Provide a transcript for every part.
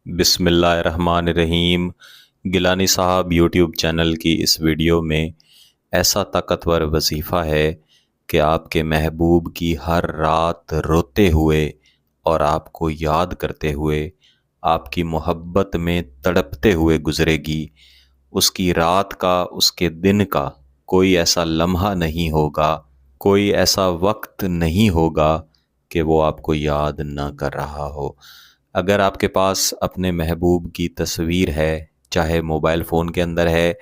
بسم اللہ الرحمن الرحیم۔ گیلانی صاحب یوٹیوب چینل کی اس ویڈیو میں ایسا طاقتور وظیفہ ہے کہ آپ کے محبوب کی ہر رات روتے ہوئے اور آپ کو یاد کرتے ہوئے، آپ کی محبت میں تڑپتے ہوئے گزرے گی۔ اس کی رات کا، اس کے دن کا کوئی ایسا لمحہ نہیں ہوگا، کوئی ایسا وقت نہیں ہوگا کہ وہ آپ کو یاد نہ کر رہا ہو۔ اگر آپ کے پاس اپنے محبوب کی تصویر ہے، چاہے موبائل فون کے اندر ہے،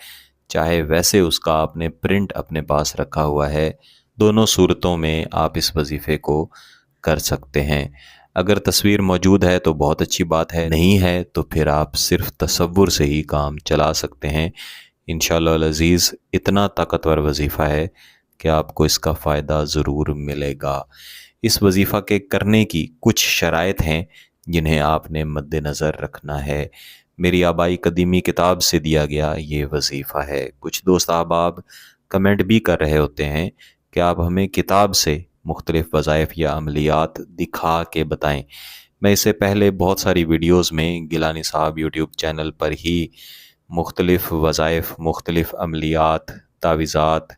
چاہے ویسے اس کا آپ نے پرنٹ اپنے پاس رکھا ہوا ہے، دونوں صورتوں میں آپ اس وظیفے کو کر سکتے ہیں۔ اگر تصویر موجود ہے تو بہت اچھی بات ہے، نہیں ہے تو پھر آپ صرف تصور سے ہی کام چلا سکتے ہیں۔ انشاءاللہ العزیز اتنا طاقتور وظیفہ ہے کہ آپ کو اس کا فائدہ ضرور ملے گا۔ اس وظیفہ کے کرنے کی کچھ شرائط ہیں جنہیں آپ نے مد نظر رکھنا ہے۔ میری آبائی قدیمی کتاب سے دیا گیا یہ وظیفہ ہے۔ کچھ دوست احباب کمنٹ بھی کر رہے ہوتے ہیں کہ آپ ہمیں کتاب سے مختلف وظائف یا عملیات دکھا کے بتائیں۔ میں اس سے پہلے بہت ساری ویڈیوز میں گیلانی صاحب یوٹیوب چینل پر ہی مختلف وظائف، مختلف عملیات، تعویذات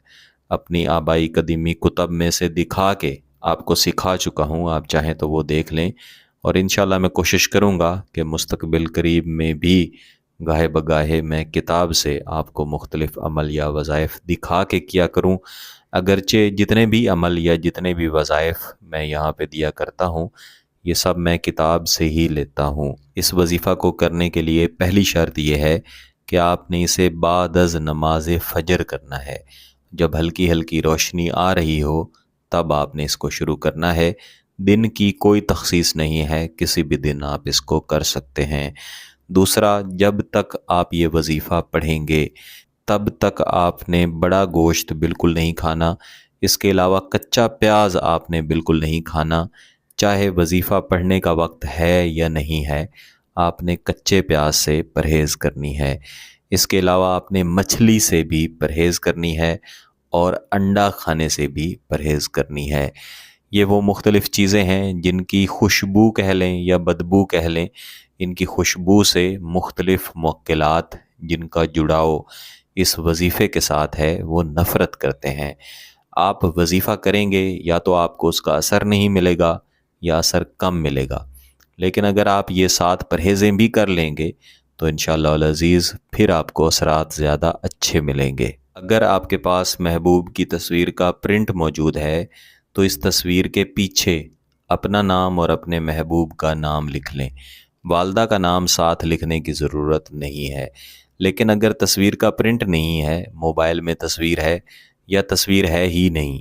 اپنی آبائی قدیمی کتب میں سے دکھا کے آپ کو سکھا چکا ہوں۔ آپ چاہیں تو وہ دیکھ لیں، اور انشاءاللہ میں کوشش کروں گا کہ مستقبل قریب میں بھی گاہے بگاہے میں کتاب سے آپ کو مختلف عمل یا وظائف دکھا کے کیا کروں۔ اگرچہ جتنے بھی عمل یا جتنے بھی وظائف میں یہاں پہ دیا کرتا ہوں، یہ سب میں کتاب سے ہی لیتا ہوں۔ اس وظیفہ کو کرنے کے لیے پہلی شرط یہ ہے کہ آپ نے اسے بعد از نماز فجر کرنا ہے۔ جب ہلکی ہلکی روشنی آ رہی ہو تب آپ نے اس کو شروع کرنا ہے۔ دن کی کوئی تخصیص نہیں ہے، کسی بھی دن آپ اس کو کر سکتے ہیں۔ دوسرا، جب تک آپ یہ وظیفہ پڑھیں گے تب تک آپ نے بڑا گوشت بالکل نہیں کھانا۔ اس کے علاوہ کچا پیاز آپ نے بالکل نہیں کھانا، چاہے وظیفہ پڑھنے کا وقت ہے یا نہیں ہے، آپ نے کچے پیاز سے پرہیز کرنی ہے۔ اس کے علاوہ آپ نے مچھلی سے بھی پرہیز کرنی ہے اور انڈا کھانے سے بھی پرہیز کرنی ہے۔ یہ وہ مختلف چیزیں ہیں جن کی خوشبو کہہ لیں یا بدبو کہہ لیں، ان کی خوشبو سے مختلف موکلات جن کا جڑاؤ اس وظیفے کے ساتھ ہے وہ نفرت کرتے ہیں۔ آپ وظیفہ کریں گے یا تو آپ کو اس کا اثر نہیں ملے گا یا اثر کم ملے گا، لیکن اگر آپ یہ 7 پرہیزیں بھی کر لیں گے تو انشاءاللہ العزیز پھر آپ کو اثرات زیادہ اچھے ملیں گے۔ اگر آپ کے پاس محبوب کی تصویر کا پرنٹ موجود ہے تو اس تصویر کے پیچھے اپنا نام اور اپنے محبوب کا نام لکھ لیں۔ والدہ کا نام ساتھ لکھنے کی ضرورت نہیں ہے، لیکن اگر تصویر کا پرنٹ نہیں ہے، موبائل میں تصویر ہے یا تصویر ہے ہی نہیں،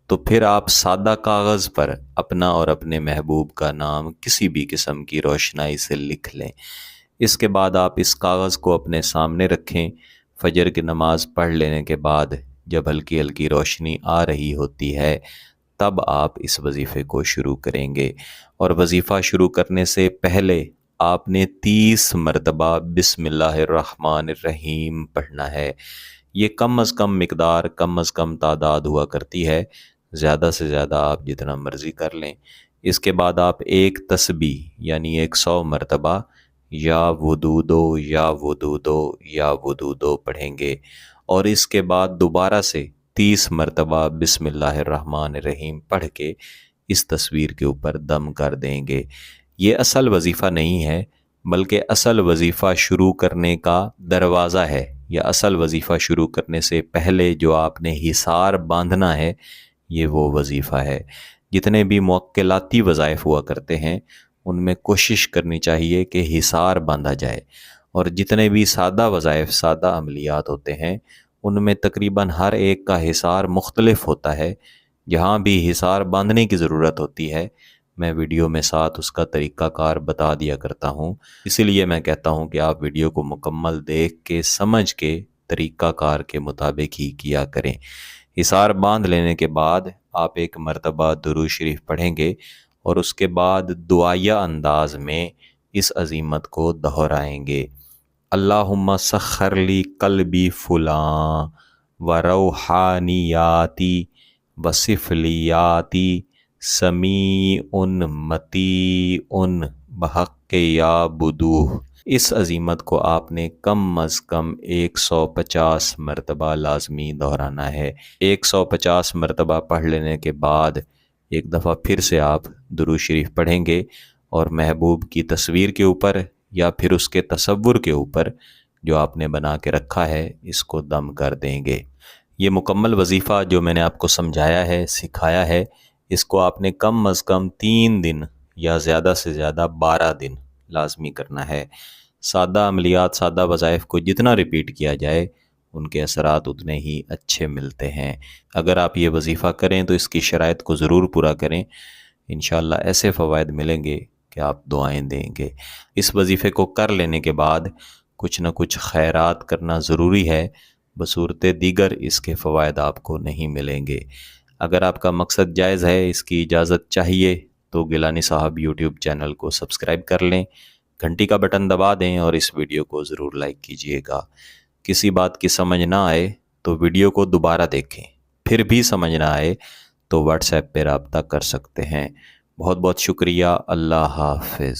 تو پھر آپ سادہ کاغذ پر اپنا اور اپنے محبوب کا نام کسی بھی قسم کی روشنائی سے لکھ لیں۔ اس کے بعد آپ اس کاغذ کو اپنے سامنے رکھیں۔ فجر کی نماز پڑھ لینے کے بعد جب ہلکی ہلکی روشنی آ رہی ہوتی ہے تب آپ اس وظیفے کو شروع کریں گے، اور وظیفہ شروع کرنے سے پہلے آپ نے 30 مرتبہ بسم اللہ الرحمن الرحیم پڑھنا ہے۔ یہ کم از کم مقدار، کم از کم تعداد ہوا کرتی ہے، زیادہ سے زیادہ آپ جتنا مرضی کر لیں۔ اس کے بعد آپ ایک تسبیح یعنی 100 مرتبہ یا وضو یا وضو یا وضو پڑھیں گے، اور اس کے بعد دوبارہ سے 30 مرتبہ بسم اللہ الرحمن الرحیم پڑھ کے اس تصویر کے اوپر دم کر دیں گے۔ یہ اصل وظیفہ نہیں ہے، بلکہ اصل وظیفہ شروع کرنے کا دروازہ ہے، یا اصل وظیفہ شروع کرنے سے پہلے جو آپ نے حصار باندھنا ہے یہ وہ وظیفہ ہے۔ جتنے بھی موکلاتی وظائف ہوا کرتے ہیں ان میں کوشش کرنی چاہیے کہ حصار باندھا جائے، اور جتنے بھی سادہ وظائف، سادہ عملیات ہوتے ہیں ان میں تقریباً ہر ایک کا حصار مختلف ہوتا ہے۔ جہاں بھی حصار باندھنے کی ضرورت ہوتی ہے میں ویڈیو میں ساتھ اس کا طریقہ کار بتا دیا کرتا ہوں، اسی لیے میں کہتا ہوں کہ آپ ویڈیو کو مکمل دیکھ کے سمجھ کے طریقہ کار کے مطابق ہی کیا کریں۔ حصار باندھ لینے کے بعد آپ ایک مرتبہ درود شریف پڑھیں گے، اور اس کے بعد دعائیہ انداز میں اس عزیمت کو دہرائیں گے۔ اللہم سخر لی قلبی فلاں و روحانیاتی و سفلیاتی سمیع مطیع بحق یعبدوہ۔ اس عزیمت کو آپ نے کم از کم 150 مرتبہ لازمی دہرانا ہے۔ 150 مرتبہ پڑھ لینے کے بعد ایک دفعہ پھر سے آپ درود شریف پڑھیں گے اور محبوب کی تصویر کے اوپر یا پھر اس کے تصور کے اوپر جو آپ نے بنا کے رکھا ہے اس کو دم کر دیں گے۔ یہ مکمل وظیفہ جو میں نے آپ کو سمجھایا ہے، سکھایا ہے، اس کو آپ نے کم از کم 3 دن یا زیادہ سے زیادہ 12 دن لازمی کرنا ہے۔ سادہ عملیات، سادہ وظائف کو جتنا ریپیٹ کیا جائے ان کے اثرات اتنے ہی اچھے ملتے ہیں۔ اگر آپ یہ وظیفہ کریں تو اس کی شرائط کو ضرور پورا کریں، انشاءاللہ ایسے فوائد ملیں گے کہ آپ دعائیں دیں گے۔ اس وظیفے کو کر لینے کے بعد کچھ نہ کچھ خیرات کرنا ضروری ہے، بصورت دیگر اس کے فوائد آپ کو نہیں ملیں گے۔ اگر آپ کا مقصد جائز ہے، اس کی اجازت چاہیے، تو گیلانی صاحب یوٹیوب چینل کو سبسکرائب کر لیں، گھنٹی کا بٹن دبا دیں اور اس ویڈیو کو ضرور لائک کیجئے گا۔ کسی بات کی سمجھ نہ آئے تو ویڈیو کو دوبارہ دیکھیں، پھر بھی سمجھ نہ آئے تو واٹس ایپ پہ رابطہ کر سکتے ہیں۔ بہت بہت شکریہ۔ اللہ حافظ۔